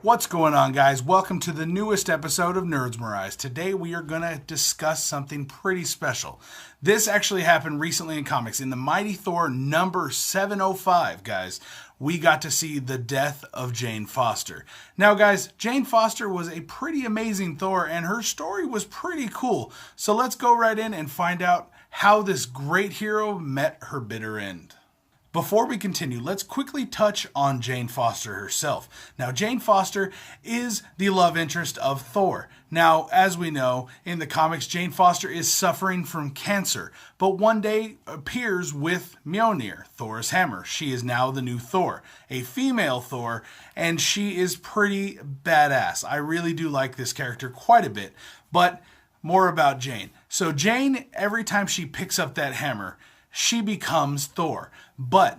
What's going on, guys? Welcome to the newest episode of NerdManDrew. Today we are going to discuss something pretty special. This actually happened recently in comics. In the Mighty Thor number 705, guys, we got to see the death of Jane Foster. Now, guys, Jane Foster was a pretty amazing Thor, and her story was pretty cool. So let's go right in and find out how this great hero met her bitter end. Before we continue, let's quickly touch on Jane Foster herself. Now, Jane Foster is the love interest of Thor. Now, as we know, in the comics, Jane Foster is suffering from cancer, but one day appears with Mjolnir, Thor's hammer. She is now the new Thor, a female Thor, and she is pretty badass. I really do like this character quite a bit, but more about Jane. So Jane, every time she picks up that hammer, she becomes Thor. But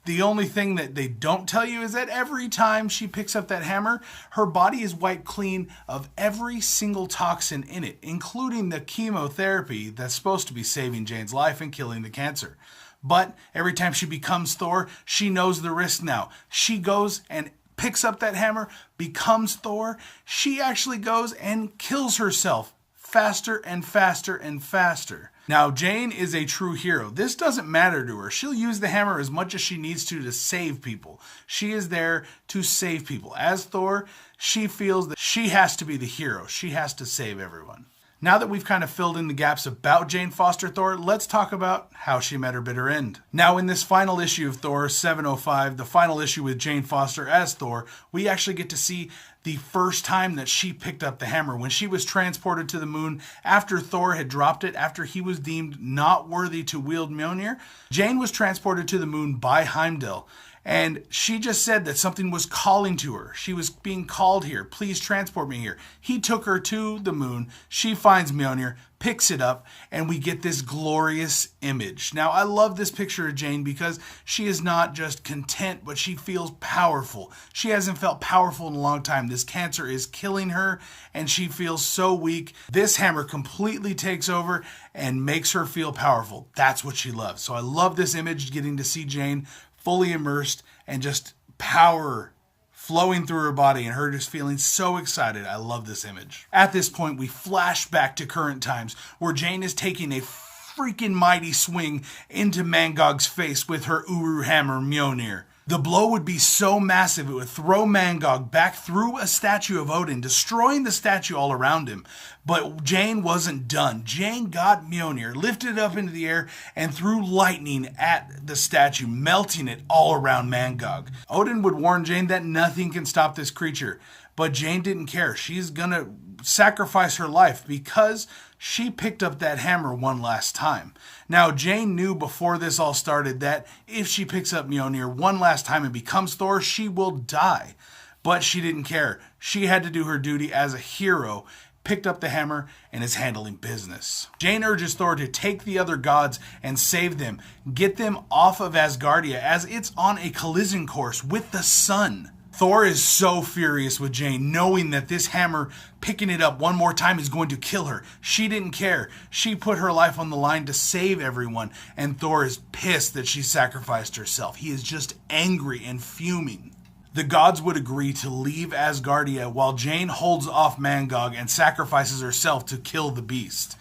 the only thing that they don't tell you is that every time she picks up that hammer, her body is wiped clean of every single toxin in it, including the chemotherapy that's supposed to be saving Jane's life and killing the cancer. But every time she becomes Thor, she knows the risk now. She goes and picks up that hammer, becomes Thor. She actually goes and kills herself faster and faster and faster. Now, Jane is a true hero. This doesn't matter to her. She'll use the hammer as much as she needs to save people. She is there to save people. As Thor, she feels that she has to be the hero. She has to save everyone. Now that we've kind of filled in the gaps about Jane Foster Thor, let's talk about how she met her bitter end. Now, in this final issue of Thor 705, the final issue with Jane Foster as Thor, we actually get to see the first time that she picked up the hammer, when she was transported to the moon after Thor had dropped it, after he was deemed not worthy to wield Mjolnir. Jane was transported to the moon by Heimdall, and she just said that something was calling to her. She was being called here. Please transport me here. He took her to the moon. She finds Mjolnir, picks it up, and we get this glorious image. Now, I love this picture of Jane because she is not just content, but she feels powerful. She hasn't felt powerful in a long time. This cancer is killing her, and she feels so weak. This hammer completely takes over and makes her feel powerful. That's what she loves. So I love this image, getting to see Jane fully immersed and just power flowing through her body and her just feeling so excited. I love this image. At this point, we flash back to current times where Jane is taking a freaking mighty swing into Mangog's face with her Uru hammer Mjolnir. The blow would be so massive it would throw Mangog back through a statue of Odin, destroying the statue all around him. But Jane wasn't done. Jane got Mjolnir, lifted it up into the air, and threw lightning at the statue, melting it all around Mangog. Odin would warn Jane that nothing can stop this creature, but Jane didn't care. She's gonna sacrifice her life because she picked up that hammer one last time. Now, Jane knew before this all started that if she picks up Mjolnir one last time and becomes Thor, she will die. But she didn't care. She had to do her duty as a hero, picked up the hammer, and is handling business. Jane urges Thor to take the other gods and save them, get them off of Asgardia as it's on a collision course with the sun. Thor is so furious with Jane, knowing that this hammer, picking it up one more time, is going to kill her. She didn't care. She put her life on the line to save everyone, and Thor is pissed that she sacrificed herself. He is just angry and fuming. The gods would agree to leave Asgardia while Jane holds off Mangog and sacrifices herself to kill the beast.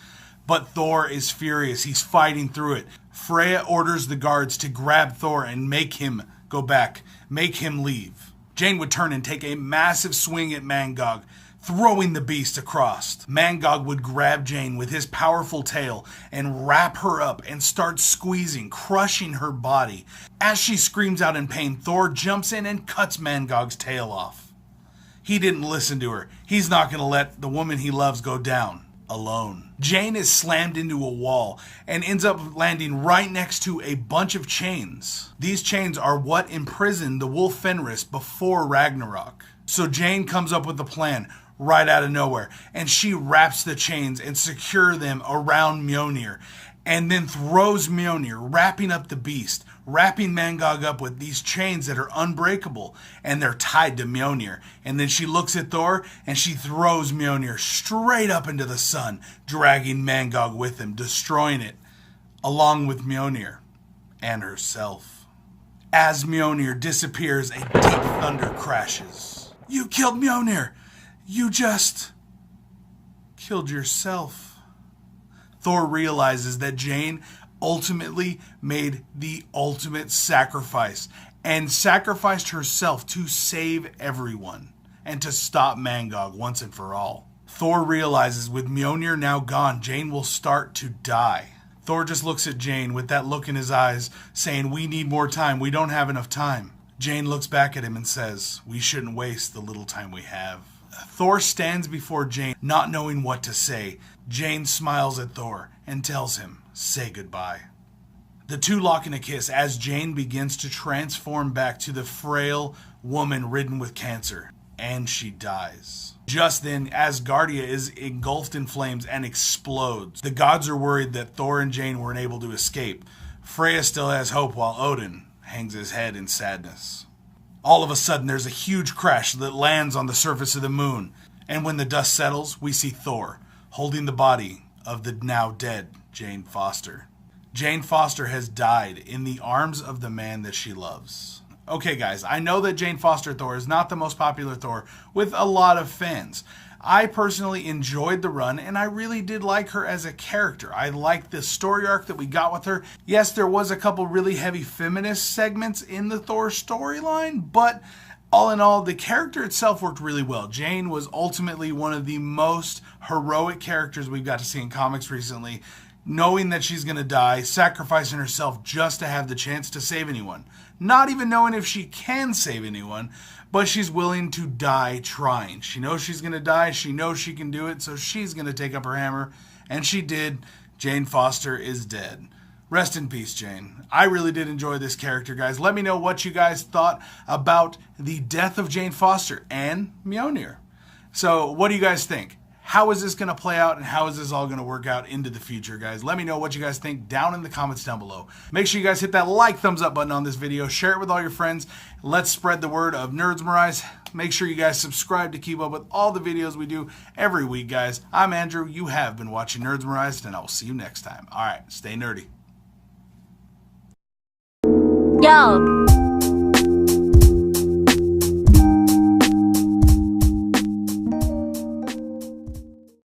But Thor is furious. He's fighting through it. Freya orders the guards to grab Thor and make him go back, make him leave. Jane would turn and take a massive swing at Mangog, throwing the beast across. Mangog would grab Jane with his powerful tail and wrap her up and start squeezing, crushing her body. As she screams out in pain, Thor jumps in and cuts Mangog's tail off. He didn't listen to her. He's not going to let the woman he loves go down alone. Jane is slammed into a wall and ends up landing right next to a bunch of chains. These chains are what imprisoned the wolf Fenris before Ragnarok. So Jane comes up with a plan right out of nowhere, and she wraps the chains and secures them around Mjolnir, and then throws Mjolnir, wrapping up the beast, wrapping Mangog up with these chains that are unbreakable, and they're tied to Mjolnir. And then she looks at Thor, and she throws Mjolnir straight up into the sun, dragging Mangog with him, destroying it, along with Mjolnir and herself. As Mjolnir disappears, a deep thunder crashes. You killed Mjolnir. You just killed yourself. Thor realizes that Jane ultimately made the ultimate sacrifice and sacrificed herself to save everyone and to stop Mangog once and for all. Thor realizes with Mjolnir now gone, Jane will start to die. Thor just looks at Jane with that look in his eyes saying, we need more time, we don't have enough time. Jane looks back at him and says, we shouldn't waste the little time we have. Thor stands before Jane, not knowing what to say. Jane smiles at Thor and tells him, say goodbye. The two lock in a kiss as Jane begins to transform back to the frail woman ridden with cancer. And she dies. Just then, Asgardia is engulfed in flames and explodes. The gods are worried that Thor and Jane weren't able to escape. Freya still has hope while Odin hangs his head in sadness. All of a sudden, there's a huge crash that lands on the surface of the moon. And when the dust settles, we see Thor holding the body of the now dead Jane Foster. Jane Foster has died in the arms of the man that she loves. Okay, guys, I know that Jane Foster Thor is not the most popular Thor with a lot of fans. I personally enjoyed the run, and I really did like her as a character. I liked the story arc that we got with her. Yes, there was a couple really heavy feminist segments in the Thor storyline, but all in all, the character itself worked really well. Jane was ultimately one of the most heroic characters we've got to see in comics recently, knowing that she's going to die, sacrificing herself just to have the chance to save anyone. Not even knowing if she can save anyone, but she's willing to die trying. She knows she's going to die. She knows she can do it, so she's going to take up her hammer. And she did. Jane Foster is dead. Rest in peace, Jane. I really did enjoy this character, guys. Let me know what you guys thought about the death of Jane Foster and Mjolnir. So what do you guys think? How is this going to play out, and how is this all going to work out into the future, guys? Let me know what you guys think down in the comments down below. Make sure you guys hit that like, thumbs up button on this video. Share it with all your friends. Let's spread the word of NerdManDrew. Make sure you guys subscribe to keep up with all the videos we do every week, guys. I'm Andrew. You have been watching NerdManDrew, and I will see you next time. All right, stay nerdy. Yo.